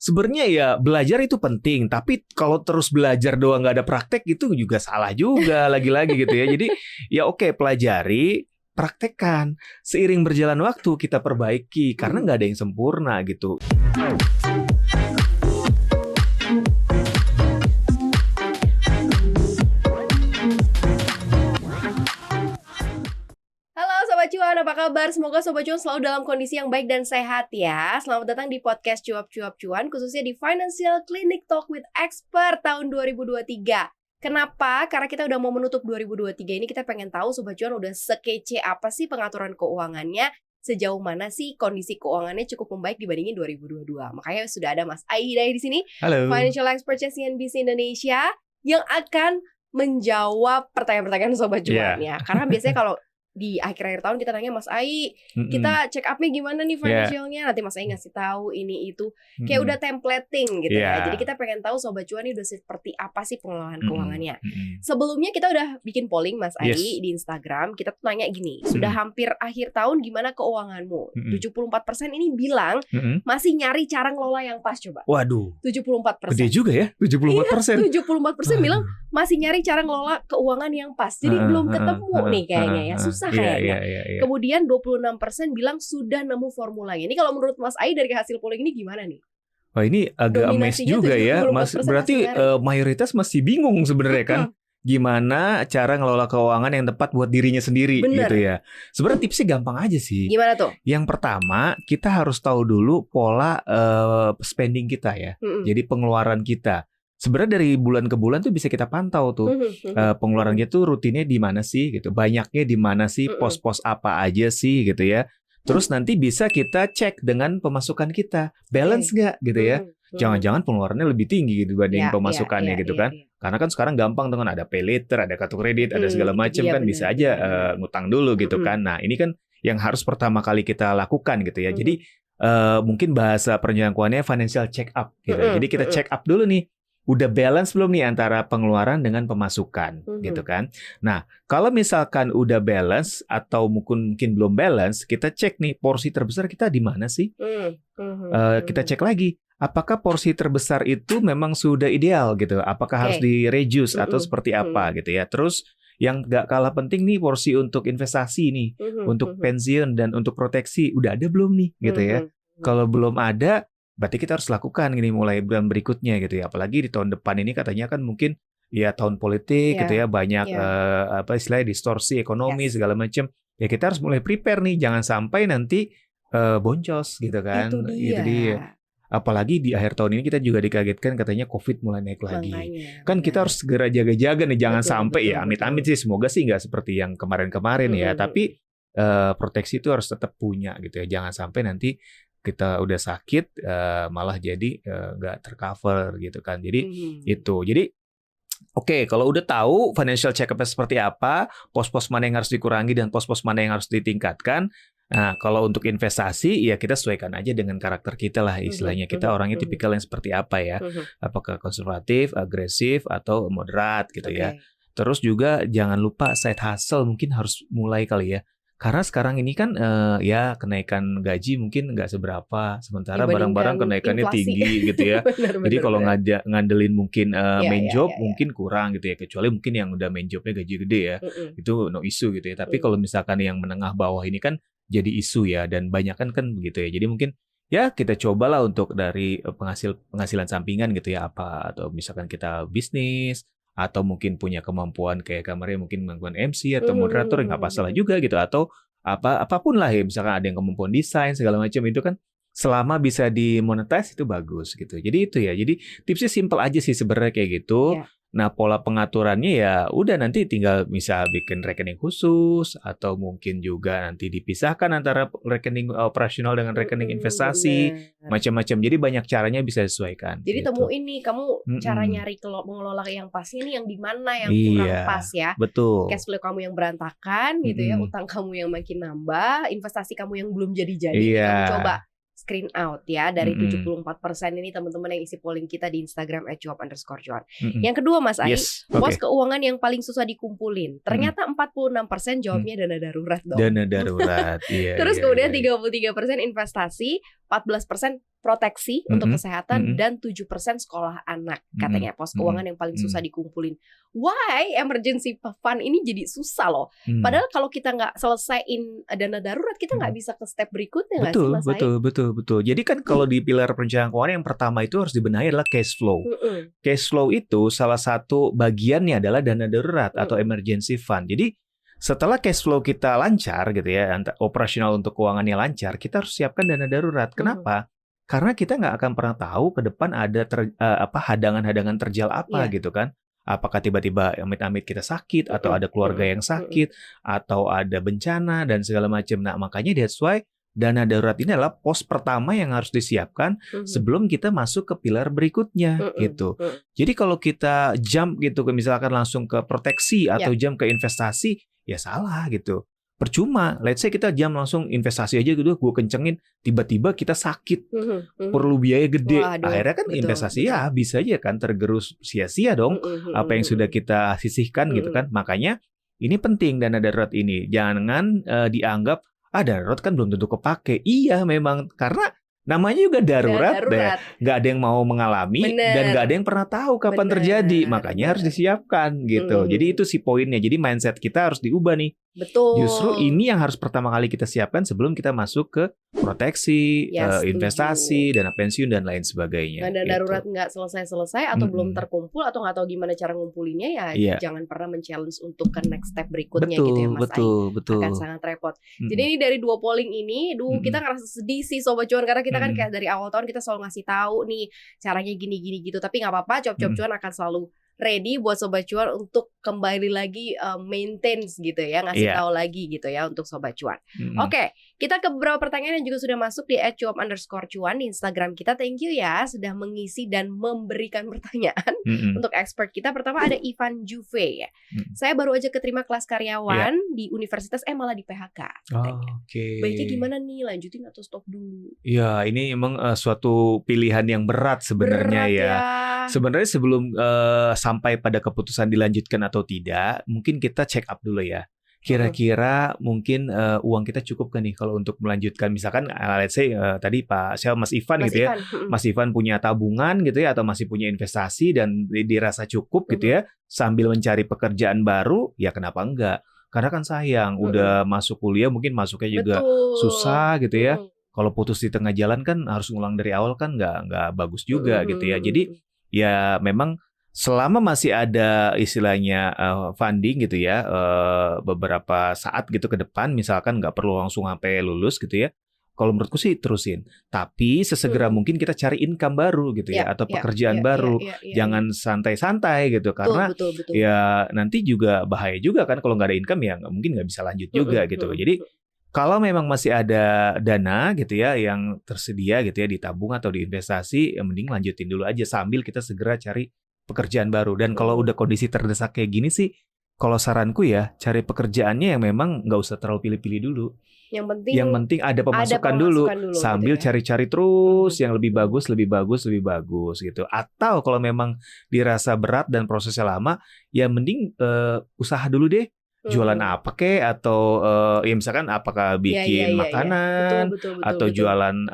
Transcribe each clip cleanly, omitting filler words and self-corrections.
sebenarnya ya belajar itu penting, tapi kalau terus belajar doang nggak ada praktek itu juga salah juga lagi-lagi gitu ya. Jadi ya oke, pelajari, praktekkan. Seiring berjalan waktu kita perbaiki karena nggak ada yang sempurna gitu. Sobat Cuan, apa kabar? Semoga Sobat Cuan selalu dalam kondisi yang baik dan sehat ya. Selamat datang di podcast Cuap-Cuap Cuan, khususnya di Financial Clinic Talk with Expert tahun 2023. Kenapa? Karena kita udah mau menutup 2023 ini, kita pengen tahu Sobat Cuan udah sekece apa sih pengaturan keuangannya, sejauh mana sih kondisi keuangannya cukup membaik dibandingin 2022. Makanya sudah ada Mas Ai di sini, Halo. Financial Expert CNBC Indonesia, yang akan menjawab pertanyaan-pertanyaan Sobat Cuan ya. Karena biasanya kalau di akhir-akhir tahun kita nanya Mas Ai, kita check up-nya gimana nih financialnya, nanti Mas Ai ngasih tahu ini itu, kayak udah templating gitu ya. Jadi kita pengen tahu Sobat Cuan ini udah seperti apa sih pengelolaan keuangannya. Sebelumnya kita udah bikin polling Mas Ai di Instagram, kita tuh nanya gini, sudah hampir akhir tahun gimana keuanganmu? 74% ini bilang masih nyari cara ngelola yang pas. Coba. Waduh, 74%. gede juga ya, 74%. Iya, 74% bilang masih nyari cara ngelola keuangan yang pas. Jadi belum ketemu nih kayaknya ya, susah kayaknya. Iya. Kemudian 26% bilang sudah nemu formulanya. Ini kalau menurut Mas Ai dari hasil polling ini gimana nih? Wah, ini agak amazed juga ya, Mas. Berarti mayoritas masih bingung sebenarnya kan, gimana cara ngelola keuangan yang tepat buat dirinya sendiri. Bener. Gitu ya. Sebenarnya tipsnya gampang aja sih. Gimana tuh? Yang pertama, kita harus tahu dulu pola spending kita ya. Jadi pengeluaran kita. Sebenarnya dari bulan ke bulan tuh bisa kita pantau tuh pengeluarannya tuh rutinnya di mana sih gitu, banyaknya di mana sih, pos-pos apa aja sih gitu ya. Terus nanti bisa kita cek dengan pemasukan kita, balance nggak gitu ya. Jangan-jangan pengeluarannya lebih tinggi gitu dibanding pemasukannya gitu kan. Karena kan sekarang gampang dengan ada pay later, ada kartu kredit, ada segala macam kan, bisa aja ngutang dulu gitu kan. Nah ini kan yang harus pertama kali kita lakukan gitu ya. Jadi mungkin bahasa perencanaan financial check up gitu. Jadi kita check up dulu nih. Udah balance belum nih antara pengeluaran dengan pemasukan gitu kan. Nah, kalau misalkan udah balance atau mungkin belum balance, kita cek nih porsi terbesar kita di mana sih? Kita cek lagi, apakah porsi terbesar itu memang sudah ideal gitu? Apakah harus di-reduce atau seperti apa gitu ya? Terus yang gak kalah penting nih porsi untuk investasi nih, untuk pensiun dan untuk proteksi, udah ada belum nih gitu ya? Kalau belum ada, berarti kita harus lakukan gini mulai bulan berikutnya gitu ya. Apalagi di tahun depan ini katanya kan mungkin ya tahun politik gitu ya, banyak apa istilahnya distorsi ekonomi segala macam. Ya kita harus mulai prepare nih, jangan sampai nanti boncos gitu kan. Itu dia. Apalagi di akhir tahun ini kita juga dikagetkan katanya COVID mulai naik lagi. Kan kita harus segera jaga-jaga nih, jangan sampai ya amit-amit sih, semoga sih nggak seperti yang kemarin-kemarin ya. Tapi proteksi itu harus tetap punya gitu ya. Jangan sampai nanti kita udah sakit malah jadi nggak tercover gitu kan. Jadi itu. Jadi oke, kalau udah tahu financial check-up-nya seperti apa, pos-pos mana yang harus dikurangi dan pos-pos mana yang harus ditingkatkan. Nah, kalau untuk investasi ya kita sesuaikan aja dengan karakter kita lah istilahnya. Kita orangnya tipikal yang seperti apa ya? Apakah konservatif, agresif atau moderat gitu ya. Terus juga jangan lupa side hustle mungkin harus mulai kali ya. Karena sekarang ini kan ya kenaikan gaji mungkin nggak seberapa, sementara barang-barang kenaikannya inflasi tinggi gitu ya. Jadi kalau ngandelin mungkin main job mungkin kurang gitu ya, kecuali mungkin yang udah main jobnya gaji gede ya, itu no issue gitu ya. Tapi kalau misalkan yang menengah bawah ini kan jadi isu ya, dan banyak kan begitu ya. Jadi mungkin ya kita cobalah untuk dari penghasilan sampingan gitu ya, apa atau misalkan kita bisnis, atau mungkin punya kemampuan kayak kamarnya mungkin kemampuan MC atau moderator, nggak masalah juga gitu, atau apapun lah ya, misalkan ada yang kemampuan desain segala macam, itu kan selama bisa dimonetize itu bagus gitu. Jadi itu ya, jadi tipsnya simple aja sih sebenarnya kayak gitu. Nah, pola pengaturannya ya udah nanti tinggal bisa bikin rekening khusus, atau mungkin juga nanti dipisahkan antara rekening operasional dengan rekening investasi, macam-macam. Jadi banyak caranya bisa disesuaikan. Jadi gitu. temuin nih kamu cara nyari mengelola yang pasnya nih yang di mana yang kurang pas ya. Betul. Cash flow kamu yang berantakan gitu ya, utang kamu yang makin nambah, investasi kamu yang belum jadi-jadi. Kamu coba screen out ya dari 74% ini teman-teman yang isi polling kita di Instagram @cuap_cuan. Yang kedua Mas Ai, pos keuangan yang paling susah dikumpulin. Ternyata 46% jawabnya dana darurat dong. Dana darurat. Terus kemudian 33% investasi, 14% proteksi untuk kesehatan, dan 7% sekolah anak. Katanya pos keuangan yang paling susah dikumpulin. Why emergency fund ini jadi susah loh? Padahal kalau kita nggak selesaiin dana darurat, kita nggak bisa ke step berikutnya nggak sih, Mas Ai? Betul. Jadi kan kalau di pilar perencanaan keuangan yang pertama itu harus dibenahi adalah cash flow. Cash flow itu salah satu bagiannya adalah dana darurat atau emergency fund. Jadi setelah cash flow kita lancar gitu ya, operasional untuk keuangannya lancar, kita harus siapkan dana darurat. Kenapa? Karena kita nggak akan pernah tahu ke depan ada hadangan-hadangan terjal apa gitu kan. Apakah tiba-tiba amit-amit kita sakit, atau ada keluarga yang sakit, atau ada bencana, dan segala macam. Nah, makanya that's why dana darurat ini adalah pos pertama yang harus disiapkan sebelum kita masuk ke pilar berikutnya gitu. Jadi kalau kita jump gitu, misalkan langsung ke proteksi atau jump ke investasi, ya salah gitu. Percuma, let's say kita jam langsung investasi aja gitu, gue kencengin, tiba-tiba kita sakit, perlu biaya gede. Akhirnya kan investasi ya bisa aja kan tergerus sia-sia dong apa yang sudah kita sisihkan gitu kan. Makanya ini penting dana darurat ini. Jangan dianggap, darurat kan belum tentu kepake. Iya memang, karena namanya juga darurat. Nggak ada yang mau mengalami, dan nggak ada yang pernah tahu kapan terjadi. Makanya harus disiapkan gitu. Jadi itu sih poinnya. Jadi mindset kita harus diubah nih. Betul. Justru ini yang harus pertama kali kita siapkan sebelum kita masuk ke proteksi, investasi, dana pensiun, dan lain sebagainya. Dana darurat nggak selesai-selesai, atau belum terkumpul, atau nggak tahu gimana cara ngumpulinnya, jangan pernah men-challenge untuk ke next step berikutnya gitu ya, Mas Ai. Akan sangat repot. Jadi ini dari 2 polling ini, kita ngerasa sedih sih Sobat Cuan, karena kita kan kayak dari awal tahun kita selalu ngasih tahu nih caranya gini-gini gitu. Tapi nggak apa-apa, Cuan akan selalu ready buat Sobat Cuan untuk kembali lagi maintain gitu ya, ngasih tahu lagi gitu ya untuk Sobat Cuan. Oke, kita ke beberapa pertanyaan yang juga sudah masuk di @cuap_cuan di Instagram kita. Thank you ya sudah mengisi dan memberikan pertanyaan untuk expert kita. Pertama ada Ivan Juve ya. Saya baru aja keterima kelas karyawan di universitas, malah di PHK. Baiknya gimana nih, lanjutin atau stop dulu? Ya, ini emang suatu pilihan yang berat sebenarnya ya. Sebenarnya sebelum sampai pada keputusan dilanjutkan atau tidak, mungkin kita check up dulu ya. Kira-kira mungkin uang kita cukup kan nih kalau untuk melanjutkan, misalkan let's say tadi Mas Ivan gitu ya. Mas Ivan punya tabungan gitu ya, atau masih punya investasi dan dirasa cukup gitu ya, sambil mencari pekerjaan baru, ya kenapa enggak? Karena kan sayang, udah masuk kuliah mungkin masuknya juga susah gitu ya. Kalau putus di tengah jalan kan harus ngulang dari awal kan nggak bagus juga gitu ya. Jadi ya memang selama masih ada istilahnya funding gitu ya, beberapa saat gitu ke depan, misalkan nggak perlu langsung sampai lulus gitu ya. Kalau menurutku sih terusin. Tapi sesegera mungkin kita cari income baru gitu ya, atau pekerjaan baru. Jangan santai-santai gitu, karena ya nanti juga bahaya juga kan kalau nggak ada income, ya mungkin nggak bisa lanjut juga gitu. Jadi kalau memang masih ada dana gitu ya yang tersedia gitu ya, ditabung atau diinvestasi, ya mending lanjutin dulu aja sambil kita segera cari pekerjaan baru. Dan kalau udah kondisi terdesak kayak gini sih, kalau saranku ya cari pekerjaannya yang memang nggak usah terlalu pilih-pilih dulu. Yang penting ada pemasukan dulu sambil gitu ya, cari-cari terus yang lebih bagus gitu. Atau kalau memang dirasa berat dan prosesnya lama, ya mending usaha dulu deh. Jualan apa kek, atau ya misalkan apakah bikin makanan, atau jualan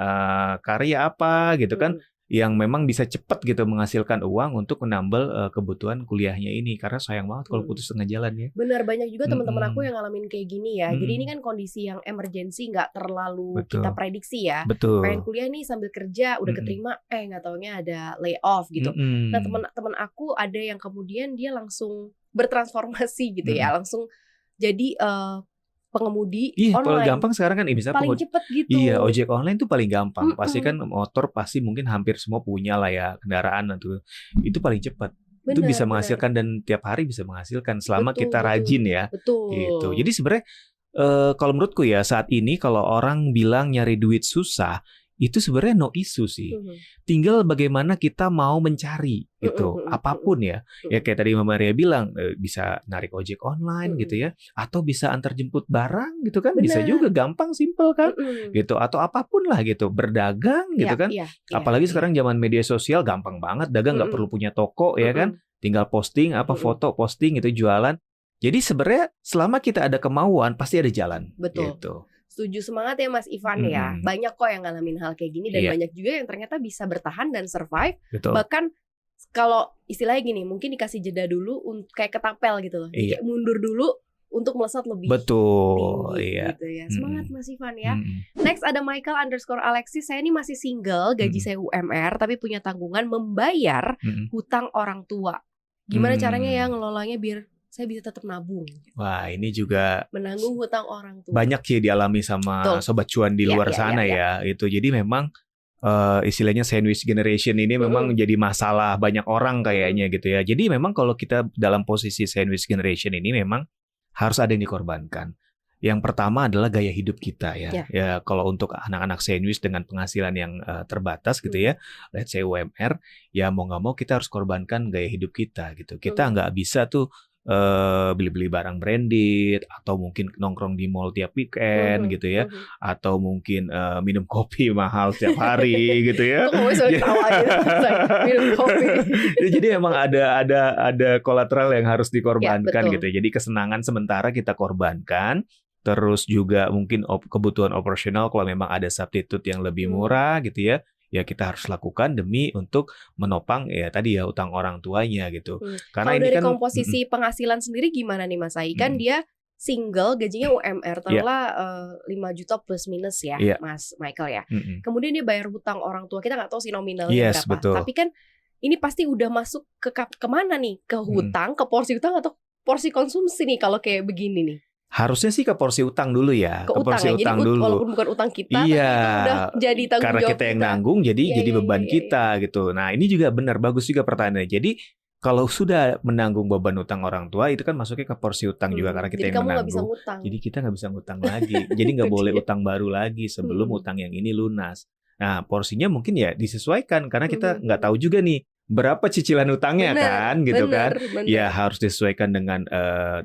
karya apa gitu kan, yang memang bisa cepat gitu menghasilkan uang untuk menambal kebutuhan kuliahnya ini. Karena sayang banget kalau putus tengah jalan ya. Benar, banyak juga teman-teman aku yang ngalamin kayak gini ya. Jadi ini kan kondisi yang emergency, nggak terlalu kita prediksi ya. Pengen kuliah nih sambil kerja, udah keterima, nggak taunya ada layoff gitu. Nah teman-teman aku ada yang kemudian dia langsung bertransformasi gitu ya, langsung jadi pengemudi online. Paling gampang sekarang kan bisa paling cepet gitu. Iya, ojek online tuh paling gampang. Pasti kan motor pasti mungkin hampir semua punya lah ya, kendaraan itu paling cepat. Itu bisa menghasilkan dan tiap hari bisa menghasilkan selama kita rajin ya. Gitu. Jadi sebenarnya kalau menurutku ya saat ini kalau orang bilang nyari duit susah, itu sebenarnya no issue sih. Tinggal bagaimana kita mau mencari gitu, apapun ya. Ya kayak tadi Mbak Maria bilang, bisa narik ojek online gitu ya, atau bisa antar jemput barang gitu kan, bisa juga, gampang, simple kan, gitu. Atau apapun lah gitu, berdagang gitu kan. Apalagi sekarang zaman media sosial gampang banget, dagang nggak perlu punya toko ya kan, tinggal posting foto posting itu jualan. Jadi sebenarnya selama kita ada kemauan pasti ada jalan. Betul. Gitu. Setuju, semangat ya Mas Ivan ya. Banyak kok yang ngalamin hal kayak gini dan banyak juga yang ternyata bisa bertahan dan survive. Betul. Bahkan kalau istilahnya gini, mungkin dikasih jeda dulu kayak ketapel gitu loh. Kayak mundur dulu untuk melesat lebih tinggi gitu ya. Semangat Mas Ivan ya. Next ada Michael_Alexis. Saya ini masih single, gaji saya UMR tapi punya tanggungan membayar hutang orang tua. Gimana caranya ya ngelolanya biar saya bisa tetap nabung? Wah, ini juga menanggung hutang orang tua. Banyak sih dialami sama sobat cuan di luar sana ya. Itu jadi memang istilahnya sandwich generation ini memang jadi masalah banyak orang kayaknya gitu ya. Jadi memang kalau kita dalam posisi sandwich generation ini memang harus ada yang dikorbankan. Yang pertama adalah gaya hidup kita ya. Ya kalau untuk anak-anak sandwich dengan penghasilan yang terbatas gitu ya, let's say UMR, ya mau nggak mau kita harus korbankan gaya hidup kita gitu. Kita nggak bisa tuh beli-beli barang branded atau mungkin nongkrong di mall tiap weekend gitu ya, atau mungkin minum kopi mahal setiap hari gitu ya. Minum kopi. Jadi memang ada kolateral yang harus dikorbankan gitu. Jadi kesenangan sementara kita korbankan. Terus juga mungkin kebutuhan operasional kalau memang ada substitute yang lebih murah gitu ya. Ya kita harus lakukan demi untuk menopang ya tadi ya utang orang tuanya gitu. Karena kalau ini dari kan komposisi penghasilan sendiri gimana nih Mas Ai? Kan dia single, gajinya UMR taruhlah 5 juta plus minus ya, Mas Michael ya. Kemudian dia bayar hutang orang tua, kita nggak tahu sih nominalnya berapa. Betul. Tapi kan ini pasti udah masuk ke kemana nih? Ke hutang, ke porsi hutang atau porsi konsumsi nih kalau kayak begini nih? Harusnya sih ke porsi utang dulu ya, ke porsi utang dulu. Walaupun bukan utang kita, tapi itu udah jadi tanggung karena jawab kita yang nanggung, jadi beban kita gitu. Nah ini juga benar, bagus juga pertanyaannya. Jadi kalau sudah menanggung beban utang orang tua itu kan masuknya ke porsi utang juga karena kita yang menanggung. Jadi kita nggak bisa ngutang lagi. Jadi nggak boleh utang baru lagi sebelum utang yang ini lunas. Nah porsinya mungkin ya disesuaikan karena kita nggak tahu juga nih berapa cicilan utangnya gitu kan. Ya harus disesuaikan dengan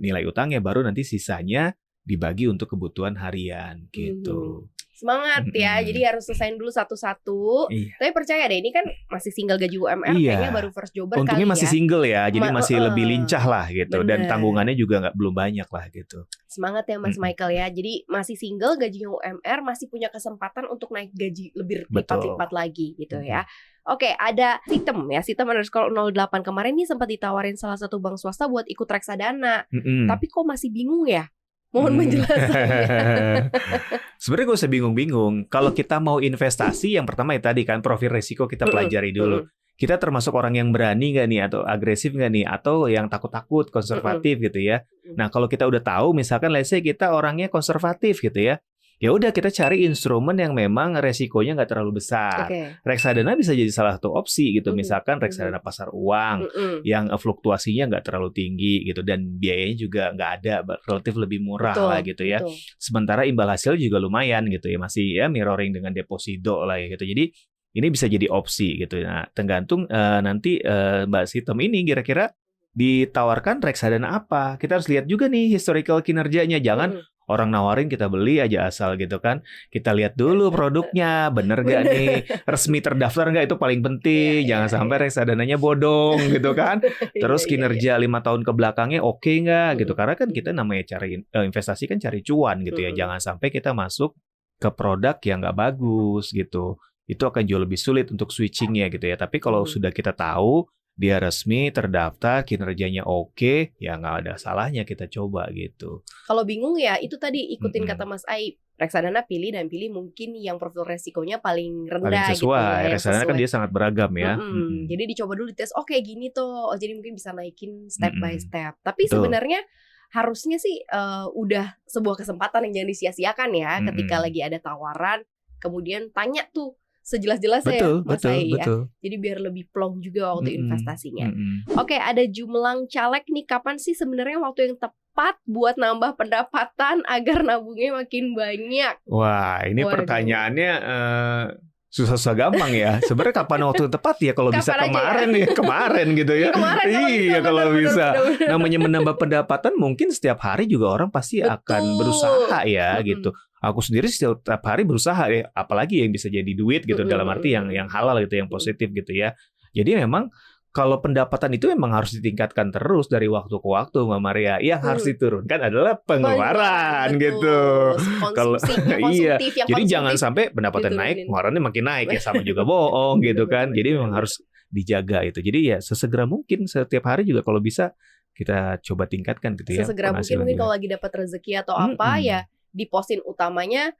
nilai utangnya baru nanti sisanya dibagi untuk kebutuhan harian gitu. Semangat ya. Jadi harus selesaiin dulu satu-satu. Tapi percaya deh ini kan masih single gaji UMR kayaknya baru first jobber. Untungnya kali masih single ya. Jadi masih lebih lincah lah gitu. Bener. Dan tanggungannya juga belum banyak lah gitu. Semangat ya Mas Michael ya. Jadi masih single gajinya UMR, masih punya kesempatan untuk naik gaji lebih lipat-lipat lagi gitu ya. Oke, ada Sitem ya, Sitem_08 kemarin nih sempat ditawarin salah satu bank swasta buat ikut reksadana. Tapi kok masih bingung ya? Mohon penjelasannya. Sebenarnya gak usah bingung-bingung. Kalau kita mau investasi, yang pertama ya tadi kan profil risiko kita pelajari dulu. Kita termasuk orang yang berani nggak nih, atau agresif nggak nih, atau yang takut-takut, konservatif gitu ya. Nah kalau kita udah tahu, misalkan let's say kita orangnya konservatif gitu ya. Ya udah kita cari instrumen yang memang resikonya nggak terlalu besar. Reksadana bisa jadi salah satu opsi gitu. Misalkan reksadana pasar uang yang fluktuasinya nggak terlalu tinggi gitu dan biayanya juga nggak ada, relatif lebih murah lah gitu ya. Sementara imbal hasil juga lumayan gitu ya, masih ya mirroring dengan deposito lah ya gitu. Jadi ini bisa jadi opsi gitu. Nah tergantung nanti Mbak Sitem ini kira-kira ditawarkan reksadana apa. Kita harus lihat juga nih historical kinerjanya. Jangan orang nawarin kita beli aja asal gitu kan. Kita lihat dulu produknya, bener gak nih, resmi terdaftar gak, itu paling penting. Jangan sampai reksadananya bodong gitu kan. Terus kinerja 5 tahun ke belakangnya oke gak gitu. Karena kan kita namanya cari investasi kan cari cuan gitu ya. Jangan sampai kita masuk ke produk yang gak bagus gitu. Itu akan jauh lebih sulit untuk switchingnya gitu ya. Tapi kalau sudah kita tahu dia resmi, terdaftar, kinerjanya oke, ya nggak ada salahnya kita coba gitu. Kalau bingung ya itu tadi ikutin kata Mas Ai, reksadana pilih mungkin yang profil resikonya paling rendah paling sesuai. gitu ya. Reksadana kan dia sangat beragam ya. Jadi dicoba dulu dites, oke gini tuh, jadi mungkin bisa naikin step by step. Tapi sebenarnya harusnya sih udah sebuah kesempatan yang jangan disia-siakan ya. Ketika lagi ada tawaran, kemudian tanya tuh sejelas-jelasnya ya Mas Ai ya. Jadi biar lebih plong juga waktu investasinya. Oke, ada Jumelang Caleg nih, kapan sih sebenarnya waktu yang tepat buat nambah pendapatan agar nabungnya makin banyak? Wah, ini pertanyaannya susah-susah gampang ya. Sebenarnya kapan waktu yang tepat ya? Kalau bisa kemarin ya, kemarin gitu ya. Iya kalau bisa. Namanya menambah pendapatan mungkin setiap hari juga orang pasti akan berusaha ya gitu. Aku sendiri setiap hari berusaha ya, apalagi yang bisa jadi duit gitu dalam arti yang halal gitu, yang positif gitu ya. Jadi memang kalau pendapatan itu memang harus ditingkatkan terus dari waktu ke waktu, Mbak Maria. Yang harus diturunkan adalah pengeluaran gitu. Kalau iya, jadi jangan sampai pendapatan naik, pengeluarannya makin naik ya, sama juga bohong gitu kan. Jadi memang harus dijaga itu. Jadi ya sesegera mungkin setiap hari juga kalau bisa kita coba tingkatkan gitu ya. Sesegera mungkin kalau lagi dapat rezeki atau apa ya diposin utamanya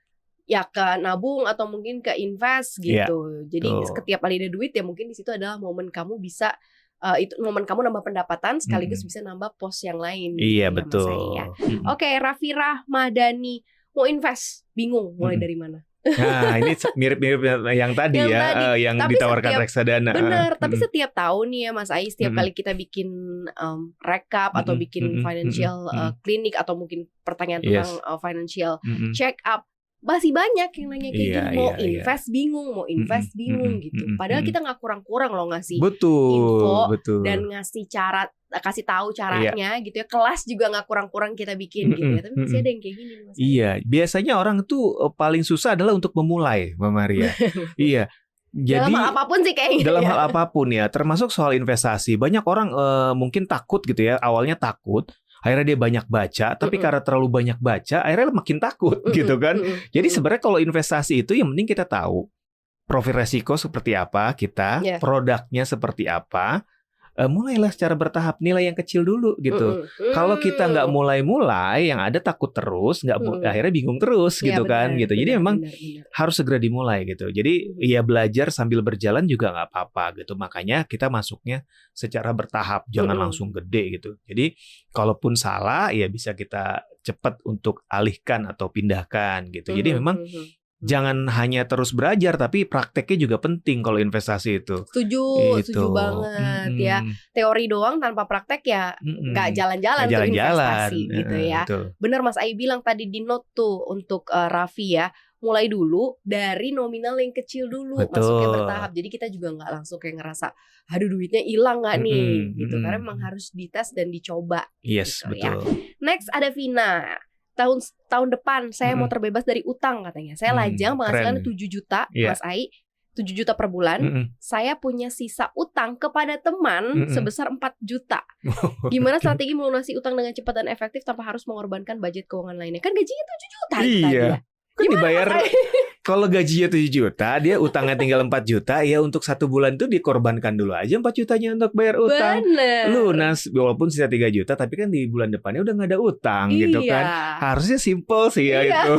ya ke nabung atau mungkin ke invest gitu. Jadi setiap kali ada duit ya mungkin di situ adalah momen kamu bisa itu momen kamu nambah pendapatan sekaligus bisa nambah pos yang lain. Iya gitu, betul. Ya. Oke, Raffi Rahmadani mau invest bingung mulai dari mana? Nah ini mirip-mirip yang tadi yang tapi ditawarkan reksadana. Benar, tapi setiap tahun nih ya Mas Ai, setiap kali kita bikin recap atau bikin financial clinic atau mungkin pertanyaan tentang financial check up, masih banyak yang nanya kayak gini, mau invest bingung, mau invest bingung gitu. Padahal kita nggak kurang-kurang loh ngasih info dan ngasih cara, kasih tahu caranya gitu ya. Kelas juga nggak kurang-kurang kita bikin gitu ya. Tapi masih ada yang kayak gini Mas. Iya, biasanya orang tuh paling susah adalah untuk memulai, Mbak Maria. Iya. Jadi, dalam hal apapun sih kayaknya. Dalam hal apapun ya, termasuk soal investasi. Banyak orang mungkin takut gitu ya, awalnya takut. Akhirnya dia banyak baca, tapi karena terlalu banyak baca, akhirnya makin takut gitu kan. Jadi sebenarnya kalau investasi itu yang penting kita tahu profil resiko seperti apa kita, produknya seperti apa. Mulailah secara bertahap, nilai yang kecil dulu gitu. Kalau kita nggak mulai-mulai, yang ada takut terus, akhirnya bingung terus gitu kan. Gitu. Jadi memang harus segera dimulai gitu. Jadi ya belajar sambil berjalan juga nggak apa-apa gitu. Makanya kita masuknya secara bertahap, jangan langsung gede gitu. Jadi kalaupun salah, ya bisa kita cepat untuk alihkan atau pindahkan gitu. Jadi memang jangan hanya terus belajar, tapi prakteknya juga penting kalau investasi itu. Setuju banget ya. Teori doang tanpa praktek ya nggak jalan-jalan tuh investasi gitu ya. Bener Mas Ai bilang tadi di note tuh untuk Raffi ya. Mulai dulu dari nominal yang kecil dulu, masuknya bertahap. Jadi kita juga nggak langsung kayak ngerasa, aduh duitnya hilang nggak nih, gitu. Karena memang harus dites dan dicoba. Yes, gitu, betul. Ya. Next ada Vina. Tahun depan saya mau terbebas dari utang katanya. Saya lajang penghasilan 7 juta, Mas Ai. 7 juta per bulan. Saya punya sisa utang kepada teman sebesar 4 juta. Gimana strategi melunasi utang dengan cepat dan efektif tanpa harus mengorbankan budget keuangan lainnya? Kan gajinya 7 juta tadi ya. Kan dibayar kalau gajinya 7 juta, dia utangnya tinggal 4 juta, ya untuk 1 bulan itu dikorbankan dulu aja 4 jutanya untuk bayar utang. Lunas, walaupun sisa 3 juta, tapi kan di bulan depannya udah nggak ada utang gitu kan. Harusnya simple sih ya itu.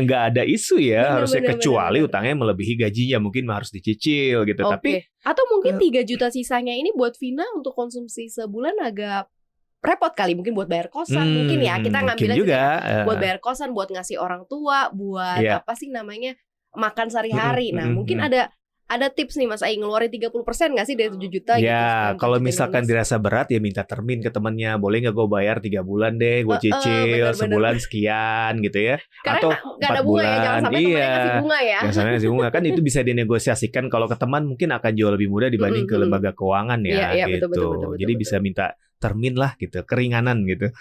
nggak ada isu ya, harusnya kecuali utangnya melebihi gajinya, mungkin harus dicicil gitu. Tapi atau mungkin 3 juta sisanya ini buat Vina untuk konsumsi sebulan agak repot kali, mungkin buat bayar kosan mungkin ya, kita ngambil juga buat bayar kosan, buat ngasih orang tua, buat apa sih namanya, makan sehari-hari. Nah mungkin ada tips nih Mas Ai, ngeluarin 30% nggak sih dari 7 juta gitu? Ya kalau misalkan dirasa berat ya minta termin ke temannya, boleh nggak gue bayar 3 bulan deh, gue cicil sebulan sekian gitu ya. Karena atau nggak ada bunga ya, jangan sampai temannya ngasih bunga ya. Jangan sampai ngasih bunga, kan itu bisa dinegosiasikan. Kalau ke teman mungkin akan jauh lebih mudah dibanding ke lembaga keuangan ya gitu. Betul. Jadi bisa minta termin lah gitu, keringanan gitu.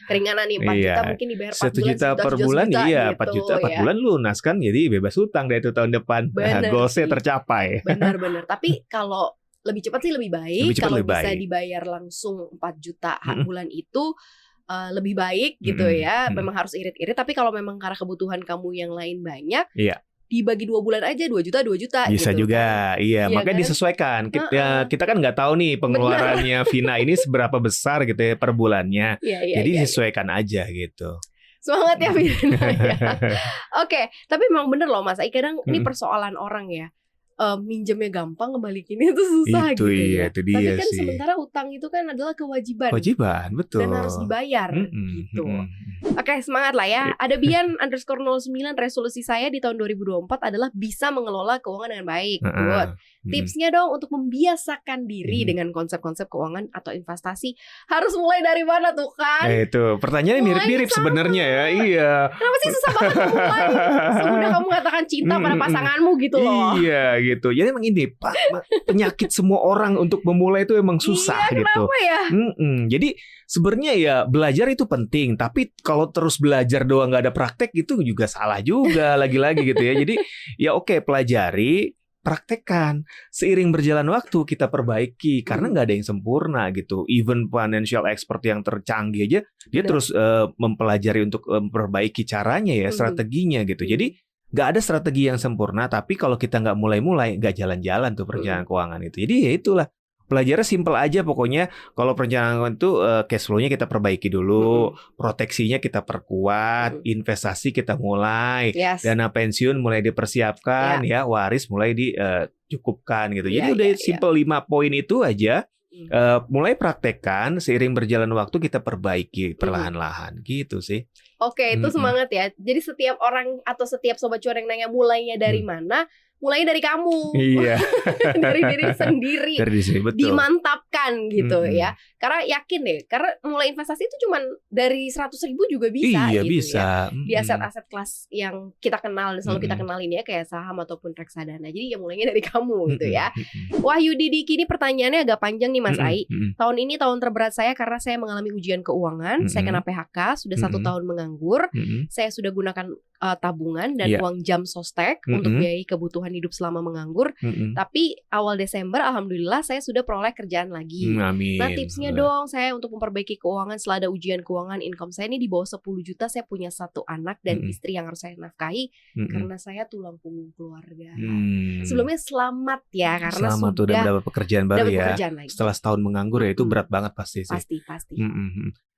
Keringanan nih 4 juta mungkin dibayar 4 bulan, 1 juta per bulan, iya 4 juta 4 bulan lunas kan, jadi bebas hutang deh itu tahun depan. Goalsnya tercapai. Benar. Tapi kalau lebih cepat sih lebih baik. Kalau bisa dibayar langsung 4 juta bulan itu lebih baik gitu ya. Memang harus irit-irit. Tapi kalau memang karena kebutuhan kamu yang lain banyak, dibagi 2 bulan aja 2 juta bisa gitu, juga kan? Iya makanya kan? Disesuaikan kita kan nggak tahu nih pengeluarannya Vina ini seberapa besar gitu ya per bulannya. Jadi disesuaikan aja gitu. Semangat ya Vina ya. Oke, tapi memang bener loh Mas Ai, kadang ini persoalan orang ya, minjemnya gampang, ngembalikinnya itu susah gitu ya. Itu dia. Tapi kan sih. Sementara utang itu kan adalah kewajiban, betul, dan harus dibayar gitu. Oke, semangat lah ya. Ada Bian_09, resolusi saya di tahun 2024 adalah bisa mengelola keuangan dengan baik. Good. Tipsnya dong untuk membiasakan diri dengan konsep-konsep keuangan atau investasi. Harus mulai dari mana tuh kan? Itu pertanyaannya mirip-mirip sebenarnya ya. Iya. Kenapa sih susah banget mulai? Semudah kamu mengatakan cinta pada pasanganmu gitu loh. Iya gitu. Jadi emang ini penyakit semua orang untuk memulai itu emang susah gitu. Kenapa ya? Jadi sebenarnya ya belajar itu penting, tapi kalau terus belajar doang nggak ada praktek itu juga salah juga lagi-lagi gitu ya. Jadi ya oke, pelajari, praktekkan. Seiring berjalan waktu kita perbaiki karena nggak ada yang sempurna gitu. Even financial expert yang tercanggih aja dia terus mempelajari untuk memperbaiki caranya ya, strateginya gitu. Jadi nggak ada strategi yang sempurna, tapi kalau kita nggak mulai-mulai, nggak jalan-jalan tuh perencanaan keuangan itu. Jadi ya itulah. Pelajarannya simple aja pokoknya. Kalau perencanaan itu cash flow-nya kita perbaiki dulu, proteksinya kita perkuat, investasi kita mulai, dana pensiun mulai dipersiapkan, ya waris mulai dicukupkan gitu. Jadi udah simple 5 poin itu aja. Mulai praktekkan, seiring berjalan waktu kita perbaiki perlahan-lahan gitu sih. Oke, itu semangat ya. Jadi setiap orang atau setiap sobat cuan yang nanya mulainya dari mana, mulai dari kamu. Iya. Dari diri sendiri. Dari diri, betul. Dimantapkan gitu ya. Karena yakin deh, karena mulai investasi itu cuman dari 100.000 juga bisa. Iya, gitu bisa. Ya. Di aset-aset kelas yang kita kenal, selalu kita kenalin ya, kayak saham ataupun reksadana. Jadi ya mulainya dari kamu gitu ya. Wahyudi Diki, ini pertanyaannya agak panjang nih Mas Ai. Tahun ini tahun terberat saya karena saya mengalami ujian keuangan. Saya kena PHK, sudah 1 tahun menganggur. Saya sudah gunakan tabungan dan uang jam sostek untuk biayai kebutuhan hidup selama menganggur. Tapi awal Desember alhamdulillah saya sudah peroleh kerjaan lagi. Amin. Nah, tipsnya dong saya untuk memperbaiki keuangan setelah ada ujian keuangan. Income saya ini di bawah 10 juta. Saya punya 1 anak dan istri yang harus saya nafkahi karena saya tulang punggung keluarga. Sebelumnya selamat ya, karena selamat sudah udah mendapat pekerjaan baru ya. Pekerjaan lagi. Setelah setahun menganggur ya itu berat banget pasti sih. Pasti.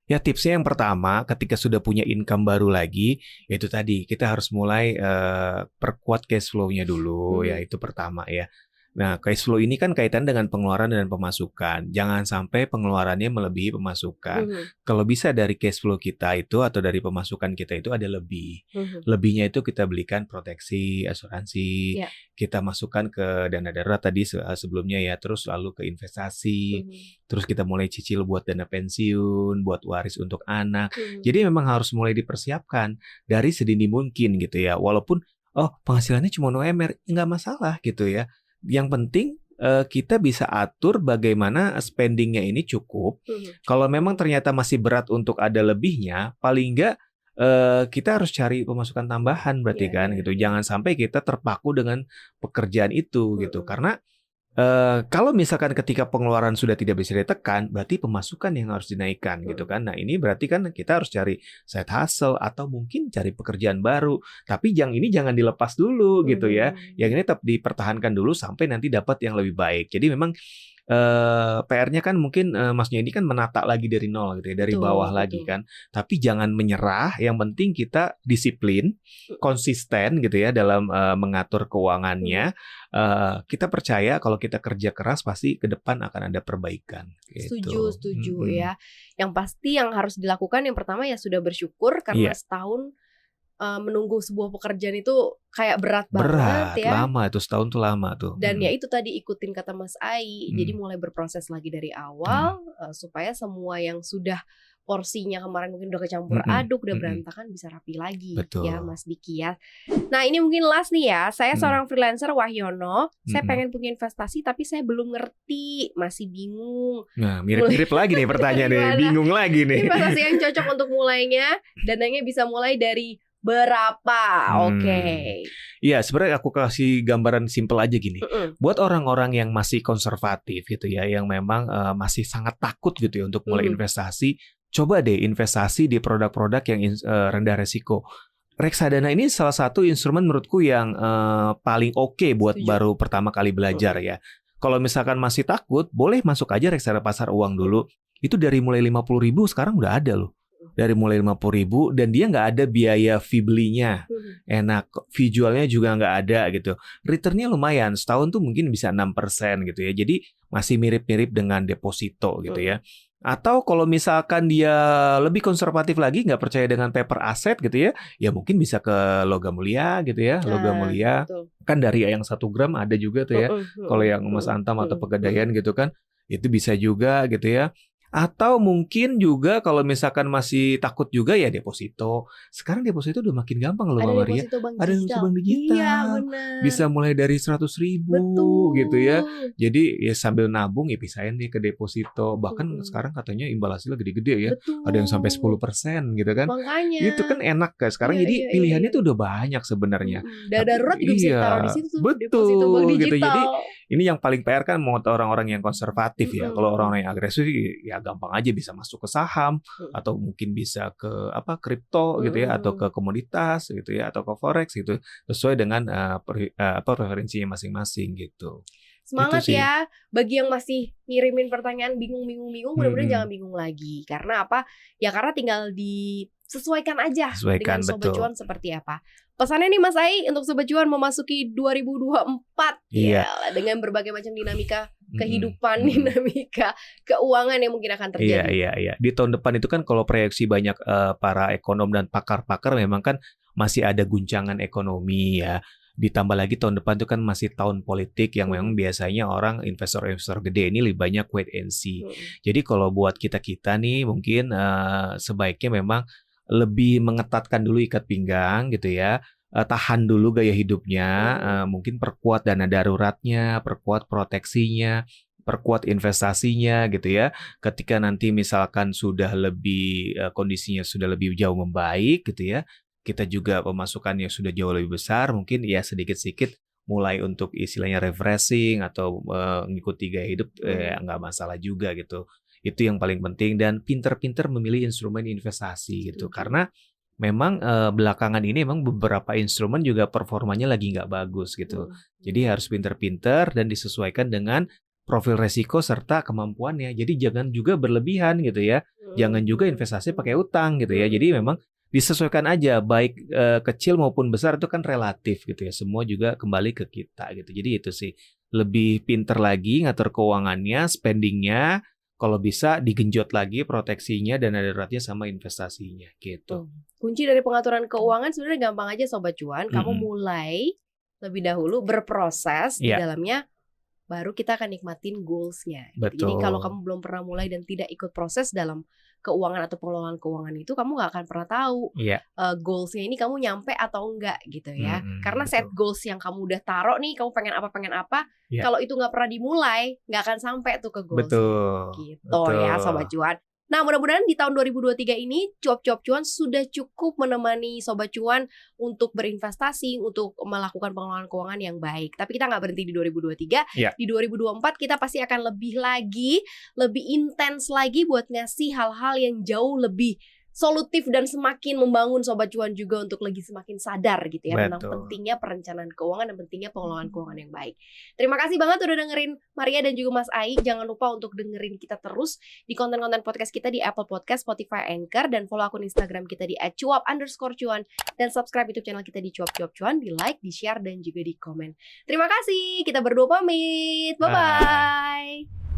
Ya tipsnya yang pertama, ketika sudah punya income baru lagi, yaitu tadi kita harus mulai perkuat cash flow-nya dulu, ya itu pertama ya. Nah, cash flow ini kan kaitan dengan pengeluaran dan pemasukan. Jangan sampai pengeluarannya melebihi pemasukan. Kalau bisa dari cash flow kita itu atau dari pemasukan kita itu ada lebih. Lebihnya itu kita belikan proteksi, asuransi, kita masukkan ke dana darurat tadi sebelumnya ya, terus lalu ke investasi, terus kita mulai cicil buat dana pensiun, buat waris untuk anak. Jadi memang harus mulai dipersiapkan dari sedini mungkin gitu ya. Walaupun penghasilannya cuma UMR, nggak masalah gitu ya. Yang penting kita bisa atur bagaimana spendingnya ini cukup. Kalau memang ternyata masih berat untuk ada lebihnya, paling enggak kita harus cari pemasukan tambahan berarti kan gitu. Jangan sampai kita terpaku dengan pekerjaan itu gitu. Karena kalau misalkan ketika pengeluaran sudah tidak bisa ditekan, berarti pemasukan yang harus dinaikkan gitu kan. Nah ini berarti kan kita harus cari side hustle atau mungkin cari pekerjaan baru. Tapi yang ini jangan dilepas dulu gitu ya. Yang ini tetap dipertahankan dulu sampai nanti dapat yang lebih baik. Jadi memang PR-nya kan mungkin Masnya ini kan menata lagi dari nol gitu ya, dari bawah lagi kan. Tapi jangan menyerah, yang penting kita disiplin, konsisten gitu ya dalam mengatur keuangannya. Kita percaya kalau kita kerja keras pasti ke depan akan ada perbaikan gitu. Setuju ya. Yang pasti yang harus dilakukan yang pertama ya sudah bersyukur karena setahun menunggu sebuah pekerjaan itu kayak berat banget ya. Lama itu, setahun tuh lama tuh. Dan ya itu tadi ikutin kata Mas Ai. Jadi mulai berproses lagi dari awal supaya semua yang sudah porsinya kemarin mungkin udah kecampur aduk, udah berantakan bisa rapi lagi. Betul. Ya Mas Diki ya. Nah ini mungkin last nih ya. Saya seorang freelancer Wahyono. Saya pengen punya investasi tapi saya belum ngerti, masih bingung. Nah mirip-mirip lagi nih pertanyaannya. Bingung lagi nih. Investasi yang cocok untuk mulainya, dananya bisa mulai dari berapa? Oke. Iya, sebenarnya aku kasih gambaran simpel aja gini. Buat orang-orang yang masih konservatif gitu ya, yang memang masih sangat takut gitu ya untuk mulai investasi, coba deh investasi di produk-produk yang rendah resiko. Reksadana ini salah satu instrumen menurutku yang paling oke buat baru pertama kali belajar ya. Kalau misalkan masih takut, boleh masuk aja reksadana pasar uang dulu. Itu dari mulai 50.000 sekarang udah ada loh. Dari mulai 50.000 dan dia nggak ada biaya fee belinya, enak, fee jualnya juga nggak ada gitu. Returnnya lumayan, setahun tuh mungkin bisa 6% gitu ya. Jadi masih mirip-mirip dengan deposito gitu ya. Atau kalau misalkan dia lebih konservatif lagi, nggak percaya dengan paper aset gitu ya, ya mungkin bisa ke logam mulia gitu ya. Logam mulia kan dari yang 1 gram ada juga tuh ya. Kalau yang emas antam atau pegadaian gitu kan, itu bisa juga gitu ya. Atau mungkin juga kalau misalkan masih takut juga ya deposito. Sekarang deposito udah makin gampang loh Mbak Maria. Ada deposito bank digital. Iya, benar. Bisa mulai dari 100.000 gitu ya. Jadi ya sambil nabung ya pisahin nih ke deposito. Bahkan sekarang katanya imbal hasilnya gede-gede ya. Betul. Ada yang sampai 10% gitu kan. Makanya. Itu kan enak kan sekarang. Jadi pilihannya tuh udah banyak sebenarnya. Dana darurat juga bisa ditaruh di situ tuh. Betul bank digital. gitu. Jadi ini yang paling PR kan mau orang-orang yang konservatif ya. Kalau orang-orang yang agresif ya gampang aja bisa masuk ke saham atau mungkin bisa ke kripto gitu ya, atau ke komoditas gitu ya, atau ke forex gitu, sesuai dengan preferensinya masing-masing gitu. Semangat ya bagi yang masih ngirimin pertanyaan bingung, mudah-mudahan jangan bingung lagi. Karena apa? Ya karena tinggal disesuaikan aja dengan Sobat Cuan seperti apa. Pesannya nih Mas Ai untuk Sobat Cuan memasuki 2024 ya dengan berbagai macam dinamika kehidupan, dinamika keuangan yang mungkin akan terjadi. Iya. Di tahun depan itu kan kalau proyeksi banyak para ekonom dan pakar-pakar memang kan masih ada guncangan ekonomi ya. Ditambah lagi tahun depan itu kan masih tahun politik yang memang biasanya orang investor-investor gede ini lebih banyak wait and see. Jadi kalau buat kita-kita nih mungkin sebaiknya memang lebih mengetatkan dulu ikat pinggang gitu ya. Tahan dulu gaya hidupnya, mungkin perkuat dana daruratnya, perkuat proteksinya, perkuat investasinya gitu ya. Ketika nanti misalkan sudah lebih kondisinya sudah lebih jauh membaik gitu ya, kita juga pemasukannya sudah jauh lebih besar, mungkin ya sedikit-sedikit mulai untuk istilahnya refreshing atau mengikuti gaya hidup nggak masalah juga gitu. Itu yang paling penting, dan pinter-pinter memilih instrumen investasi gitu. Karena memang belakangan ini memang beberapa instrumen juga performanya lagi nggak bagus gitu. Jadi harus pinter-pinter dan disesuaikan dengan profil resiko serta kemampuannya. Jadi jangan juga berlebihan gitu ya. Jangan juga investasi pakai utang gitu ya. Jadi memang disesuaikan aja, baik kecil maupun besar itu kan relatif gitu ya. Semua juga kembali ke kita gitu. Jadi itu sih, lebih pinter lagi ngatur keuangannya, spendingnya. Kalau bisa digenjot lagi proteksinya, dana daruratnya sama investasinya gitu. Kunci dari pengaturan keuangan sebenarnya gampang aja Sobat Cuan. Kamu mulai lebih dahulu berproses di dalamnya, baru kita akan nikmatin goals-nya. Jadi kalau kamu belum pernah mulai dan tidak ikut proses dalam keuangan atau pengelolaan keuangan itu, kamu nggak akan pernah tahu goals-nya ini kamu nyampe atau enggak gitu ya. Karena set goals yang kamu udah taruh nih, kamu pengen apa, kalau itu nggak pernah dimulai, nggak akan sampai tuh ke goals. Gitu ya Sobat Cuan. Nah, mudah-mudahan di tahun 2023 ini Cuap-Cuap Cuan sudah cukup menemani Sobat Cuan untuk berinvestasi, untuk melakukan pengelolaan keuangan yang baik. Tapi kita nggak berhenti di 2023. Di 2024 kita pasti akan lebih lagi, lebih intens lagi buat ngasih hal-hal yang jauh lebih solutif dan semakin membangun Sobat Cuan juga untuk lagi semakin sadar gitu ya tentang pentingnya perencanaan keuangan dan pentingnya pengelolaan keuangan yang baik. Terima kasih banget udah dengerin Maria dan juga Mas Ai. Jangan lupa untuk dengerin kita terus di konten-konten podcast kita di Apple Podcast, Spotify, Anchor, dan follow akun Instagram kita di @cuap_cuan dan subscribe YouTube channel kita di Cuap-Cuap Cuan, di like, di share, dan juga di komen. Terima kasih. Kita berdua pamit. Bye-bye.